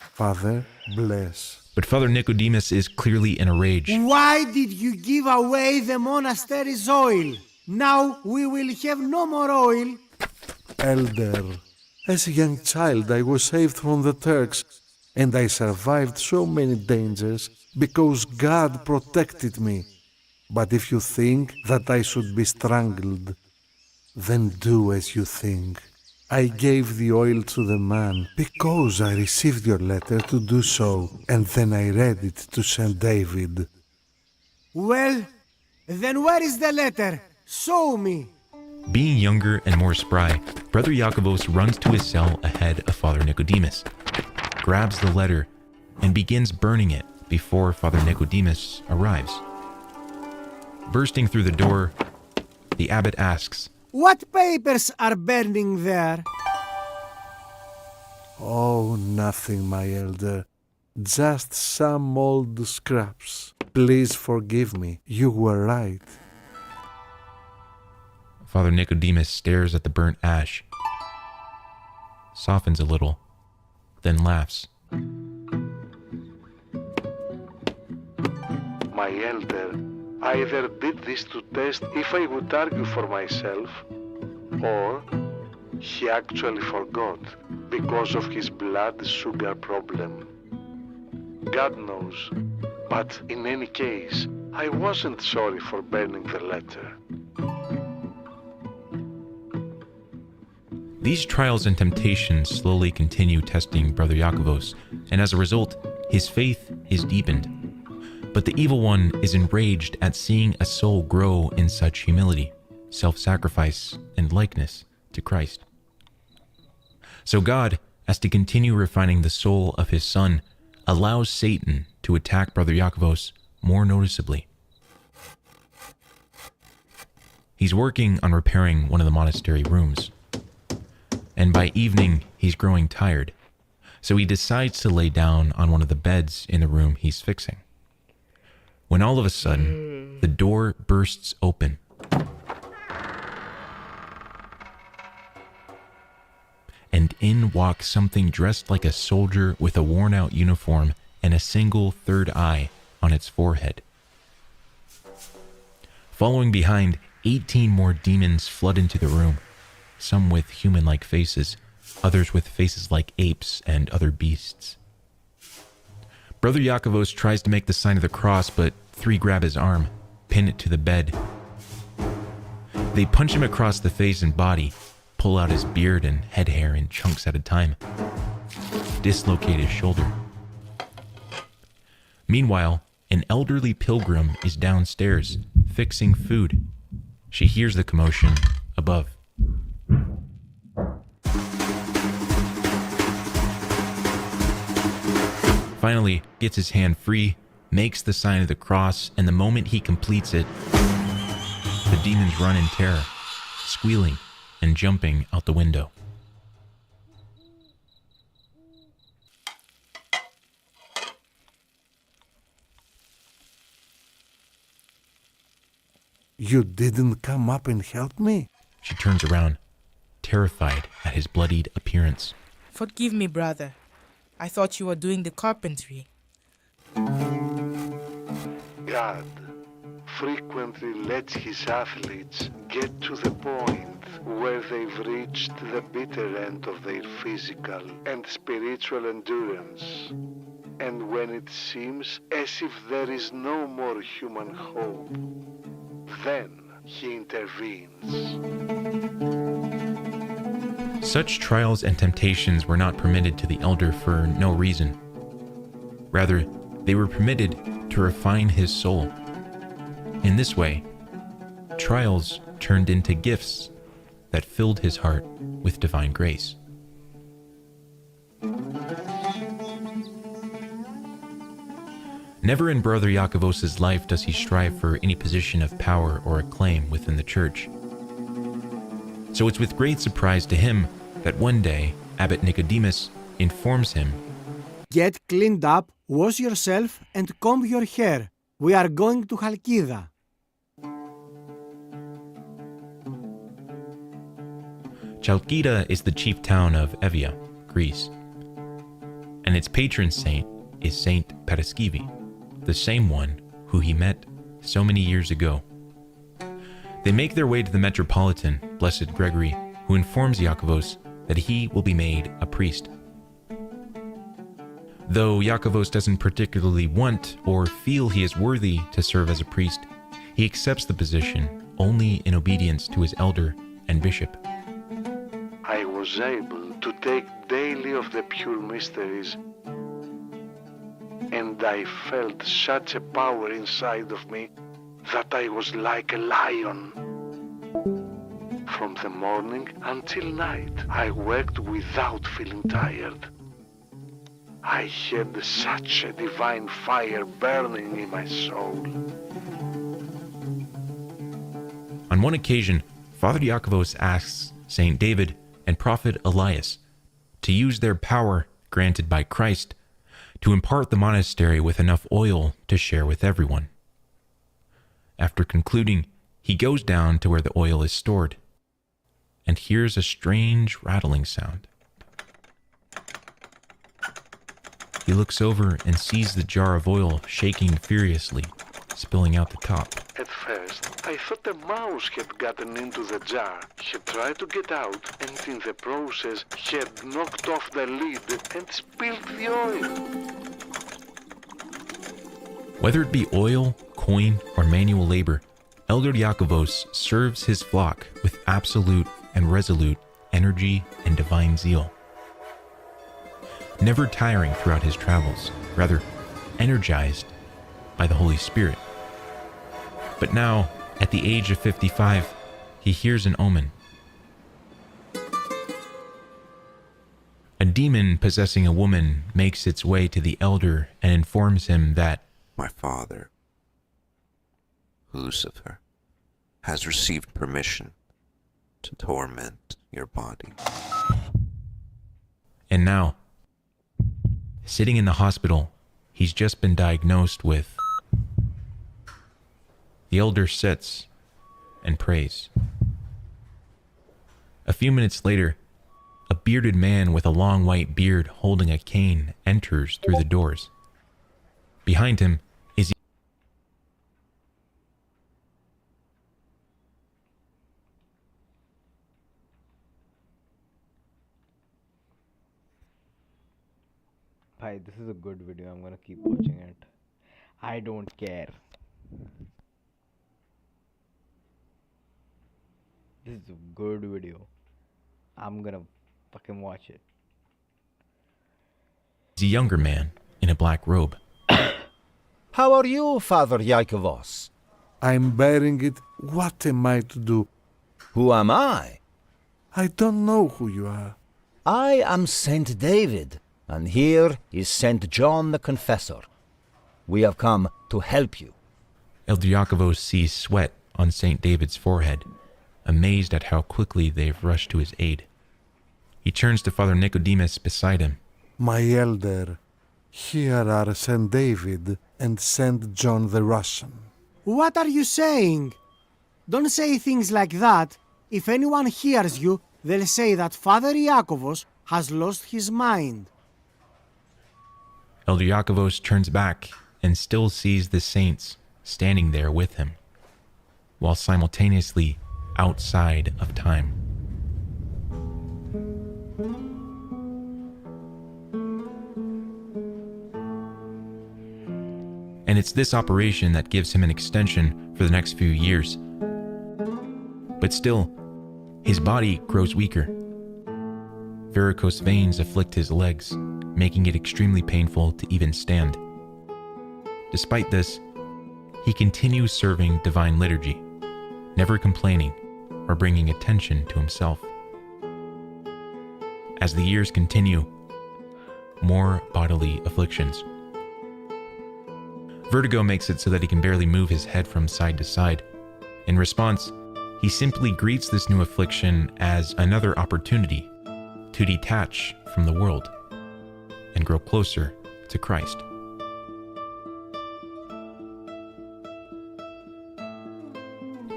Father, bless. But Father Nicodemus is clearly in a rage. Why did you give away the monastery's oil? Now we will have no more oil. Elder, as a young child I was saved from the Turks, and I survived so many dangers because God protected me. But if you think that I should be strangled, then do as you think. I gave the oil to the man because I received your letter to do so, and then I read it to Saint David. Well, then where is the letter? Show me. Being younger and more spry, Brother Iakovos runs to his cell ahead of Father Nicodemus, grabs the letter, and begins burning it before Father Nicodemus arrives. Bursting through the door, the abbot asks, What papers are burning there? Oh, nothing, my elder. Just some old scraps. Please forgive me. You were right. Father Nicodemus stares at the burnt ash, softens a little, then laughs. My elder either did this to test if I would argue for myself, or he actually forgot because of his blood sugar problem. God knows, but in any case, I wasn't sorry for burning the letter. These trials and temptations slowly continue testing Brother Iakovos, and as a result, his faith is deepened. But the evil one is enraged at seeing a soul grow in such humility, self-sacrifice, and likeness to Christ. So God, as to continue refining the soul of his son, allows Satan to attack Brother Iakovos more noticeably. He's working on repairing one of the monastery rooms, and by evening he's growing tired, so he decides to lay down on one of the beds in the room he's fixing. When all of a sudden, the door bursts open. And in walks something dressed like a soldier with a worn-out uniform and a single third eye on its forehead. Following behind, 18 more demons flood into the room, some with human-like faces, others with faces like apes and other beasts. Brother Iakovos tries to make the sign of the cross, but 3 grab his arm, pin it to the bed. They punch him across the face and body, pull out his beard and head hair in chunks at a time, dislocate his shoulder. Meanwhile, an elderly pilgrim is downstairs, fixing food. She hears the commotion above. Finally, gets his hand free, makes the sign of the cross, and the moment he completes it, the demons run in terror, squealing and jumping out the window. You didn't come up and help me? She turns around, terrified at his bloodied appearance. Forgive me, brother. I thought you were doing the carpentry. God frequently lets his athletes get to the point where they've reached the bitter end of their physical and spiritual endurance. And when it seems as if there is no more human hope, then he intervenes. Such trials and temptations were not permitted to the elder for no reason. Rather, they were permitted to refine his soul. In this way, trials turned into gifts that filled his heart with divine grace. Never in Brother Iakavos' life does he strive for any position of power or acclaim within the church. So it's with great surprise to him that one day Abbot Nicodemus informs him, Get cleaned up, wash yourself, and comb your hair. We are going to Halkida. Chalkida is the chief town of Evia, Greece, and its patron saint is Saint Paraskivi, the same one who he met so many years ago. They make their way to the Metropolitan, Blessed Gregory, who informs Iakavos that he will be made a priest. Though Iakavos doesn't particularly want or feel he is worthy to serve as a priest, he accepts the position only in obedience to his elder and bishop. I was able to take daily of the pure mysteries, and I felt such a power inside of me that I was like a lion. From the morning until night, I worked without feeling tired. I had such a divine fire burning in my soul. On one occasion, Father Iakavos asks Saint David and Prophet Elias to use their power granted by Christ to impart the monastery with enough oil to share with everyone. After concluding, he goes down to where the oil is stored and hears a strange rattling sound. He looks over and sees the jar of oil shaking furiously, spilling out the top. At first, I thought a mouse had gotten into the jar, had tried to get out, and in the process had knocked off the lid and spilled the oil. Whether it be oil, coin, or manual labor, Elder Iakavos serves his flock with absolute and resolute energy and divine zeal. Never tiring throughout his travels, rather energized by the Holy Spirit. But now, at the age of 55, he hears an omen. A demon possessing a woman makes its way to the elder and informs him that my father, Lucifer, has received permission to torment your body. And now, sitting in the hospital, he's just been diagnosed with. The elder sits and prays. A few minutes later, a bearded man with a long white beard holding a cane enters through the doors. Behind him is Bhai, this is a good video. I'm gonna keep watching it. I don't care. This is a good video. I'm gonna fucking watch it. a younger man in a black robe. How are you, Father Yakovos? I'm bearing it. What am I to do? Who am I? I don't know who you are. I am Saint David, and here is Saint John the Confessor. We have come to help you. Elder Yakovos sees sweat on St. David's forehead, amazed at how quickly they've rushed to his aid. He turns to Father Nicodemus beside him. My elder, here are Saint David and Saint John the Russian. What are you saying? Don't say things like that. If anyone hears you, they'll say that Father Iakovos has lost his mind. Elder Yakovos turns back and still sees the saints standing there with him, while simultaneously outside of time. And it's this operation that gives him an extension for the next few years. But still, his body grows weaker. Varicose veins afflict his legs, making it extremely painful to even stand. Despite this, he continues serving divine liturgy, never complaining or bringing attention to himself. As the years continue, more bodily afflictions. Vertigo makes it so that he can barely move his head from side to side. In response, he simply greets this new affliction as another opportunity to detach from the world and grow closer to Christ.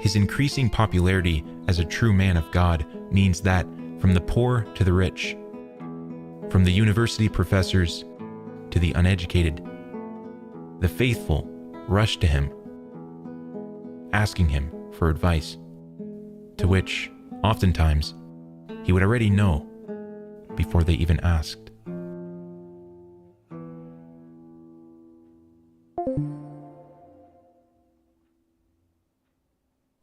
His increasing popularity as a true man of God means that from the poor to the rich, from the university professors to the uneducated, the faithful rush to him, asking him for advice, to which, oftentimes, he would already know before they even asked.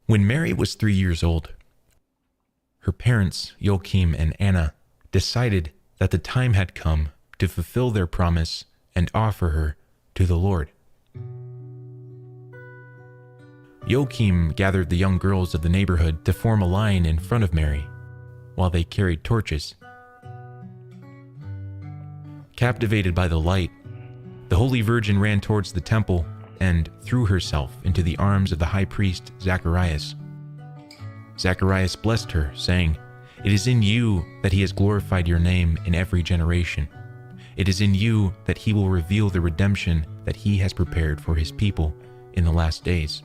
When Mary was 3 years old, her parents, Joachim and Anna, decided that the time had come to fulfill their promise and offer her to the Lord. Joachim gathered the young girls of the neighborhood to form a line in front of Mary, while they carried torches. Captivated by the light, the Holy Virgin ran towards the temple and threw herself into the arms of the high priest Zacharias. Zacharias blessed her, saying, "It is in you that he has glorified your name in every generation. It is in you that he will reveal the redemption that he has prepared for his people in the last days."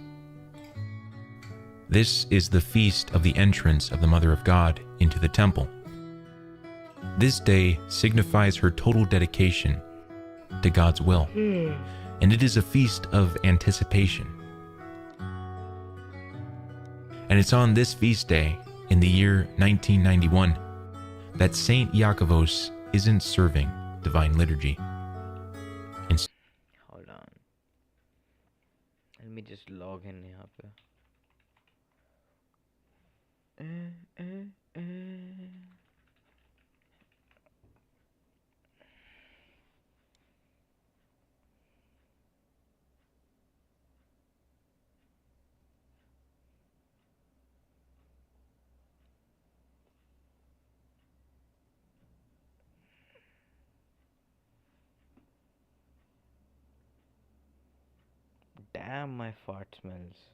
This is the feast of the entrance of the Mother of God into the temple. This day signifies her total dedication to God's will, and it is a feast of anticipation. And it's on this feast day, in the year 1991, that Saint Yakovos isn't serving divine liturgy. Hold on. Let me just log in यहाँ पे. Damn, my fart smells.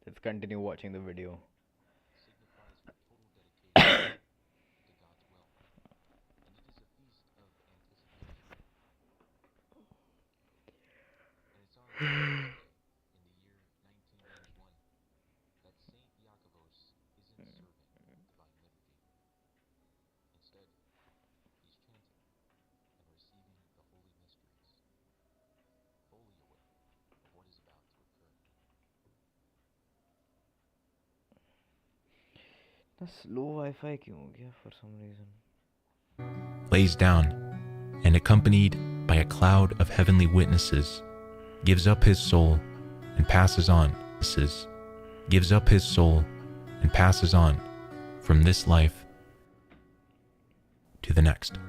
Let's continue watching the video. ना slow wifi क्यों हो गया for some reason? Lays down, and accompanied by a cloud of heavenly witnesses, gives up his soul and passes on. Gives up his soul and passes on from this life to the next.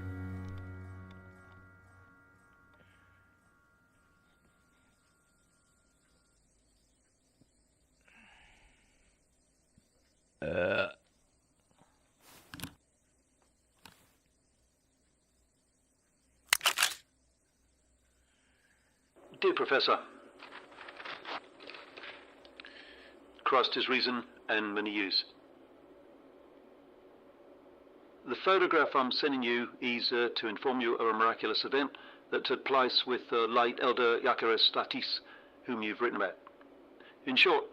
Dear Professor, Christ is risen and many use. The photograph I'm sending you is to inform you of a miraculous event that took place with the late Elder Yakiris Statis, whom you've written about. In short,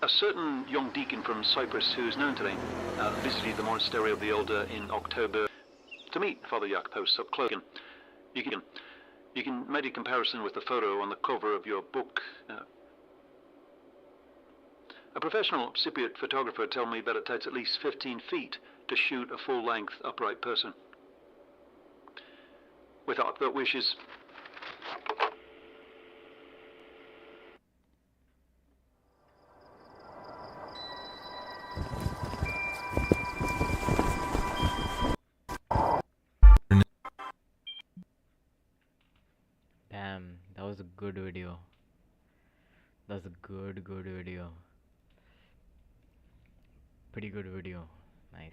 a certain young deacon from Cyprus who is known today visited the monastery of the Elder in October to meet Father Yakopos up close. You can make a comparison with the photo on the cover of your book. A professional Cypriot photographer told me that it takes at least 15 feet to shoot a full-length upright person. With heartfelt wishes, Damn, that was a good video. That's a good video. Pretty good video. Nice.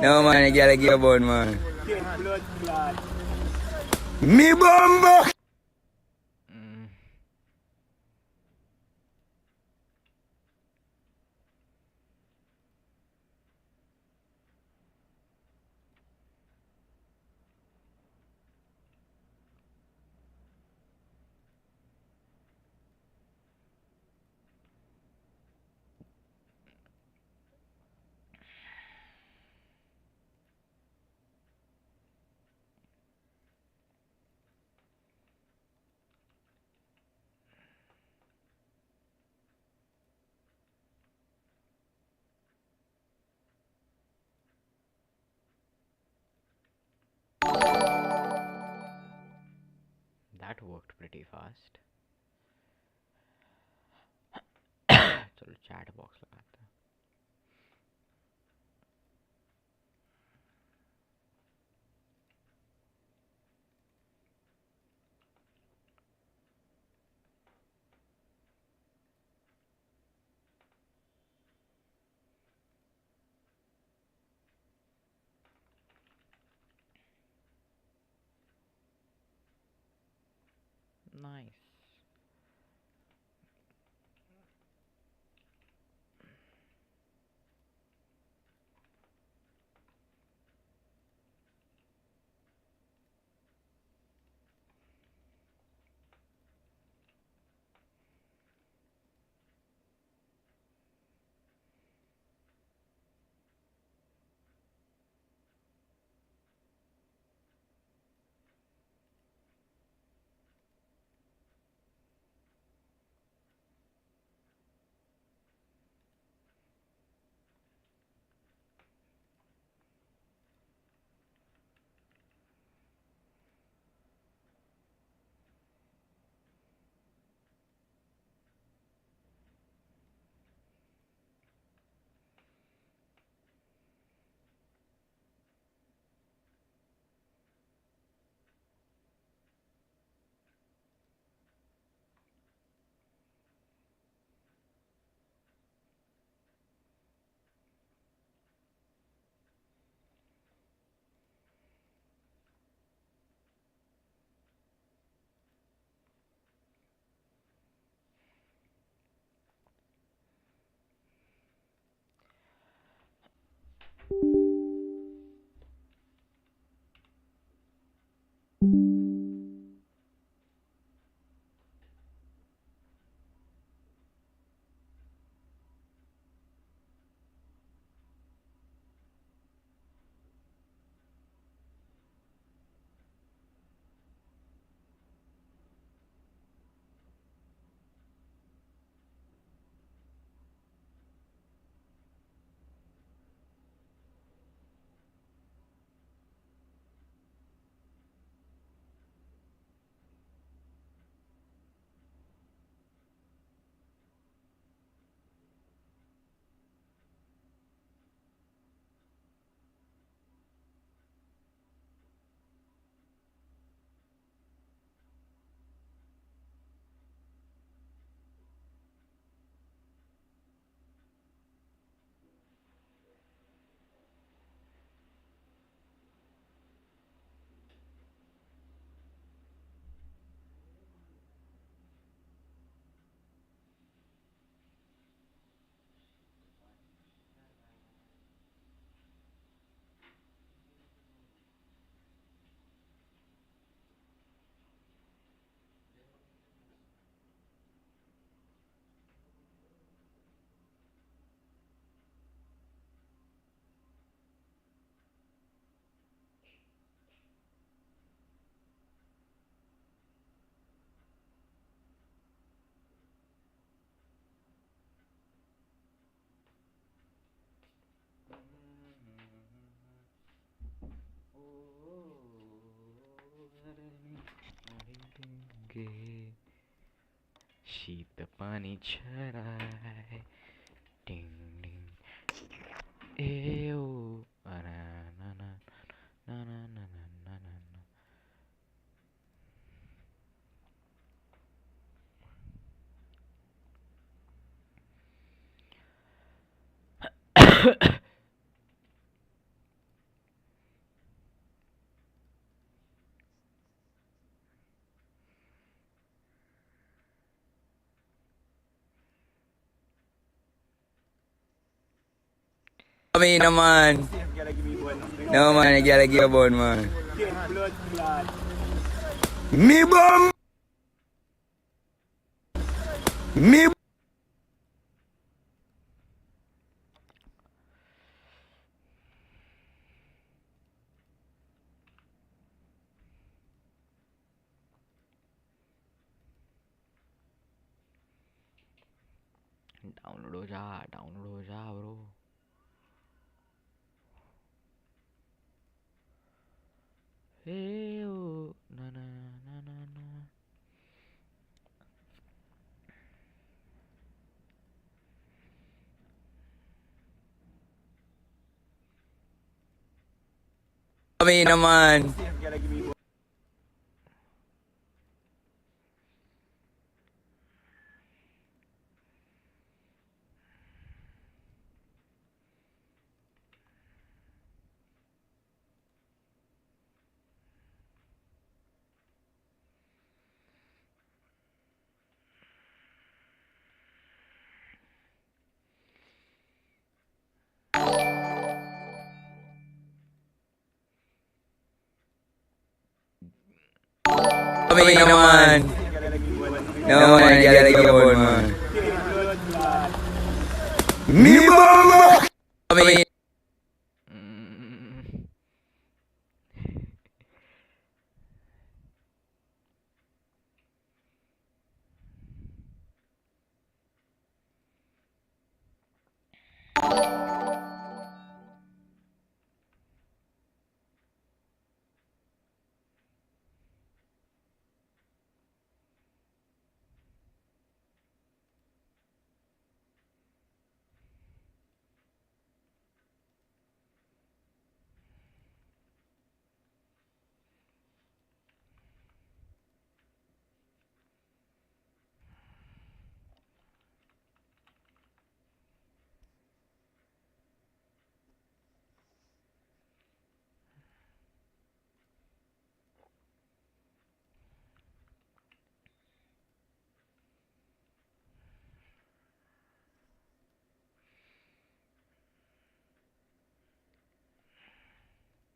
No man, you gotta give a bun, man. Me bumbo! That worked pretty fast. चलो chat box लगाते हैं. Nice. शीत पाणी छराय डिंग डिंग ए ओ ना ना ना ना ना ना ना ना I mean, no, man. No, man, you gotta give a bun, man. Me bum! Me download हो जा ब्रो। हे ओ ना ना ना ना ना। I mean, no, man. I mean, no, man. No, man, you gotta give a bun, man. Me bum! I mean...